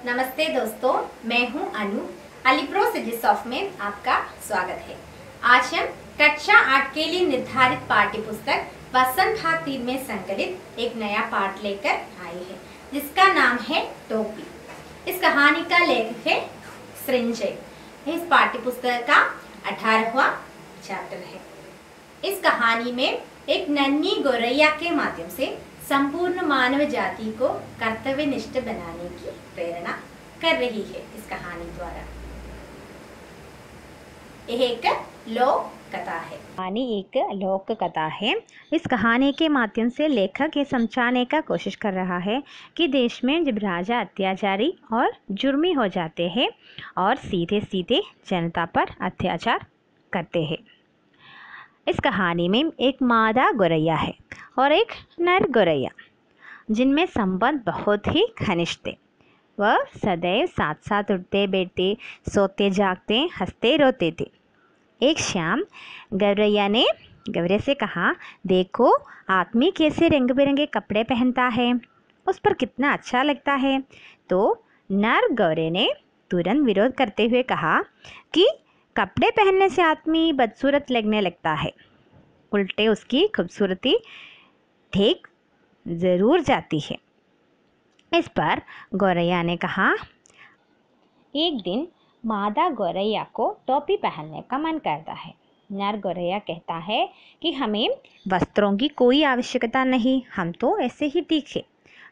नमस्ते दोस्तों, मैं हूं अनु। अलीप्रो सिटीसॉफ्ट में आपका स्वागत है। आज हम कक्षा 8 के लिए निर्धारित पाठ्य पुस्तक वसंत भाग 3 में संकलित एक नया पाठ लेकर आए हैं, जिसका नाम है टोपी। इस कहानी का लेखक है सृंजय। इस पाठ्य पुस्तक का 18वां चैप्टर है। इस कहानी में एक नन्ही गौरैया के माध्यम से संपूर्ण मानव जाति को कर्तव्यनिष्ठ बनाने की प्रेरणा कर रही है। इस कहानी द्वारा यह एक लोक कथा है। कहानी एक लोक कथा है। इस कहानी के माध्यम से लेखक ये समझाने का कोशिश कर रहा है कि देश में जब राजा अत्याचारी और जुर्मी हो जाते हैं और सीधे सीधे जनता पर अत्याचार करते हैं। इस कहानी में एक मादा गौरैया है और एक नर गौरैया, जिनमें संबंध बहुत ही घनिष्ठ थे। वह सदैव साथ साथ उठते बैठते, सोते जागते, हंसते रोते थे। एक शाम गौरैया ने गौरे से कहा, देखो आदमी कैसे रंग बिरंगे कपड़े पहनता है, उस पर कितना अच्छा लगता है। तो नर गौरे ने तुरंत विरोध करते हुए कहा कि कपड़े पहनने से आदमी बदसूरत लगने लगता है, उल्टे उसकी खूबसूरती ठीक ज़रूर जाती है। इस पर गौरैया ने कहा, एक दिन मादा गौरैया को टोपी पहनने का मन करता है। नर गौरैया कहता है कि हमें वस्त्रों की कोई आवश्यकता नहीं, हम तो ऐसे ही ठीक है।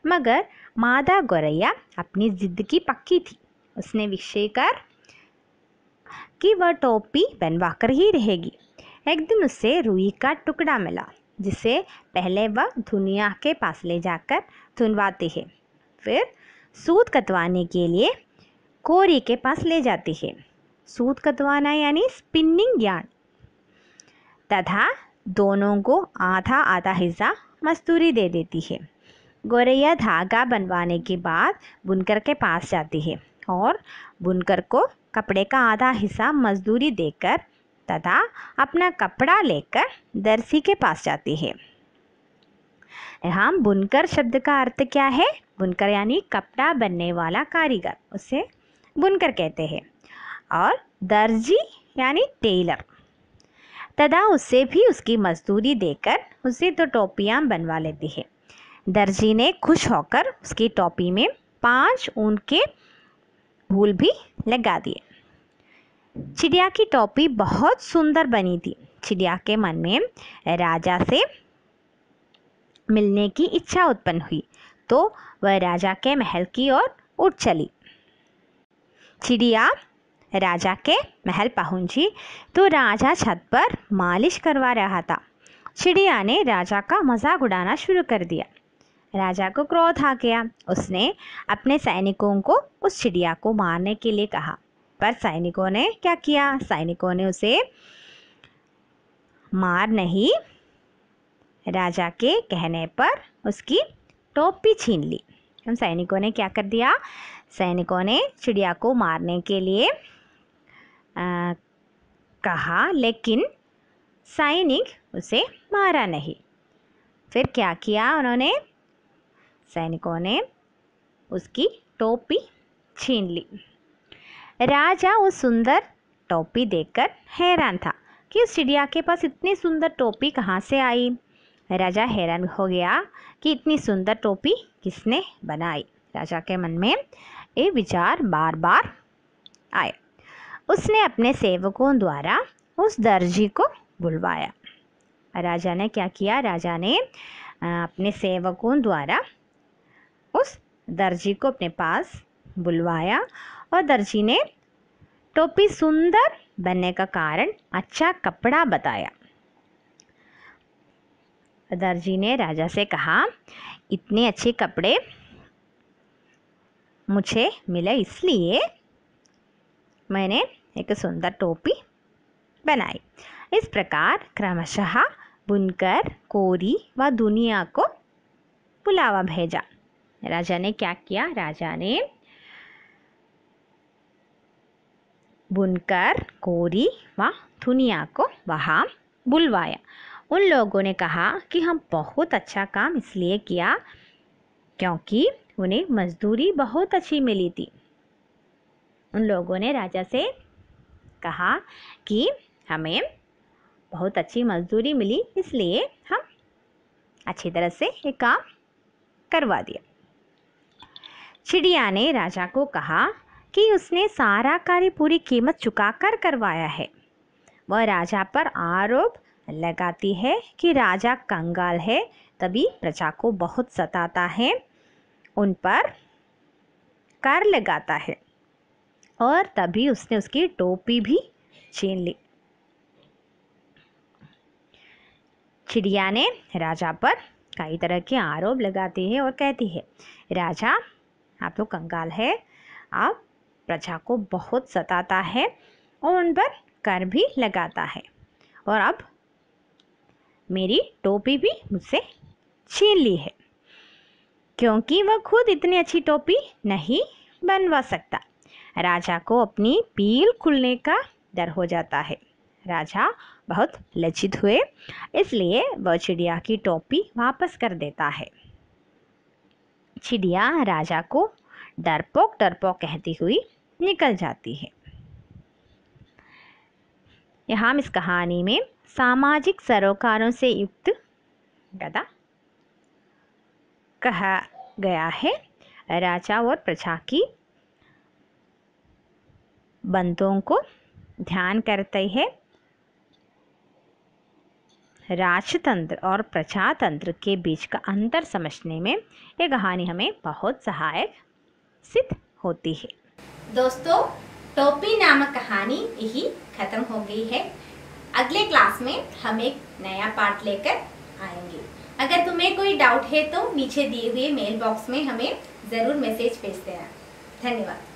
मगर मादा गौरैया अपनी जिद की पक्की थी। उसने विषय कर कि वह टोपी बनवा कर ही रहेगी। एक दिन उसे रुई का टुकड़ा मिला, जिसे पहले वह धुनिया के पास ले जाकर धुनवाती है, फिर सूत कतवाने के लिए कोरी के पास ले जाती है। सूत कतवाना यानी स्पिनिंग यार्न, तथा दोनों को आधा आधा हिस्सा मजदूरी दे देती है। गौरैया धागा बनवाने के बाद बुनकर के पास जाती है और बुनकर को कपड़े का आधा हिस्सा मजदूरी देकर तथा अपना कपड़ा लेकर दर्जी के पास जाती है। यहाँ बुनकर शब्द का अर्थ क्या है? बुनकर यानी कपड़ा बनने वाला कारीगर, उसे बुनकर कहते हैं। और दर्जी यानी टेलर, तथा उससे भी उसकी मजदूरी देकर उसे तो टोपियाँ बनवा लेती है। दर्जी ने खुश होकर उसकी टोपी में 5 ऊन के फूल भी लगा दिए। चिड़िया की टोपी बहुत सुंदर बनी थी। चिड़िया के मन में राजा से मिलने की इच्छा उत्पन्न हुई, तो वह राजा के महल की ओर उठ चली। चिड़िया राजा के महल पहुंची तो राजा छत पर मालिश करवा रहा था। चिड़िया ने राजा का मजाक उड़ाना शुरू कर दिया। राजा को क्रोध आ गया। उसने अपने सैनिकों को उस चिड़िया को मारने के लिए कहा, पर सैनिकों ने क्या किया? सैनिकों ने उसे मार नहीं, राजा के कहने पर उसकी टोपी छीन ली। उन सैनिकों ने क्या कर दिया? सैनिकों ने चिड़िया को मारने के लिए कहा, लेकिन सैनिक उसे मारा नहीं। फिर क्या किया उन्होंने? सैनिकों ने उसकी टोपी छीन ली। राजा उस सुंदर टोपी देखकर हैरान था कि उस चिड़िया के पास इतनी सुंदर टोपी कहाँ से आई। राजा हैरान हो गया कि इतनी सुंदर टोपी किसने बनाई। राजा के मन में ये विचार बार बार आए। उसने अपने सेवकों द्वारा उस दर्जी को बुलवाया। राजा ने क्या किया? राजा ने अपने सेवकों द्वारा उस दर्जी को अपने पास बुलवाया और दर्जी ने टोपी सुंदर बनने का कारण अच्छा कपड़ा बताया। दर्जी ने राजा से कहा, इतने अच्छे कपड़े मुझे मिले, इसलिए मैंने एक सुंदर टोपी बनाई। इस प्रकार क्रमशः बुनकर, कोरी व दुनिया को बुलावा भेजा। राजा ने क्या किया? राजा ने बुनकर, कोरी व दुनिया को वहाँ बुलवाया। उन लोगों ने कहा कि हम बहुत अच्छा काम इसलिए किया क्योंकि उन्हें मजदूरी बहुत अच्छी मिली थी। उन लोगों ने राजा से कहा कि हमें बहुत अच्छी मजदूरी मिली, इसलिए हम अच्छी तरह से ये काम करवा दिया। चिड़िया ने राजा को कहा कि उसने सारा कार्य पूरी कीमत चुकाकर करवाया है। वह राजा पर आरोप लगाती है कि राजा कंगाल है, तभी प्रजा को बहुत सताता है, उन पर कर लगाता है और तभी उसने उसकी टोपी भी छीन ली। चिड़िया ने राजा पर कई तरह के आरोप लगाती है और कहती है, राजा आप तो कंगाल है, आप प्रजा को बहुत सताता है और उन पर कर भी लगाता है और अब मेरी टोपी भी मुझसे छीन ली है, क्योंकि वह खुद इतनी अच्छी टोपी नहीं बनवा सकता। राजा को अपनी पील खुलने का डर हो जाता है। राजा बहुत लज्जित हुए, इसलिए वह चिड़िया की टोपी वापस कर देता है। चिड़िया राजा को डरपोक डरपोक कहती हुई निकल जाती है। यहाँ इस कहानी में सामाजिक सरोकारों से युक्त गधा कहा गया है। राजा और प्रजा की बंदों को ध्यान करते हैं। राजतंत्र और प्रजातंत्र के बीच का अंतर समझने में ये कहानी हमें बहुत सहायक सिद्ध होती है। दोस्तों, टोपी नामक कहानी यही खत्म हो गई है। अगले क्लास में हम एक नया पार्ट लेकर आएंगे। अगर तुम्हें कोई डाउट है तो नीचे दिए हुए मेल बॉक्स में हमें ज़रूर मैसेज भेज देना। धन्यवाद।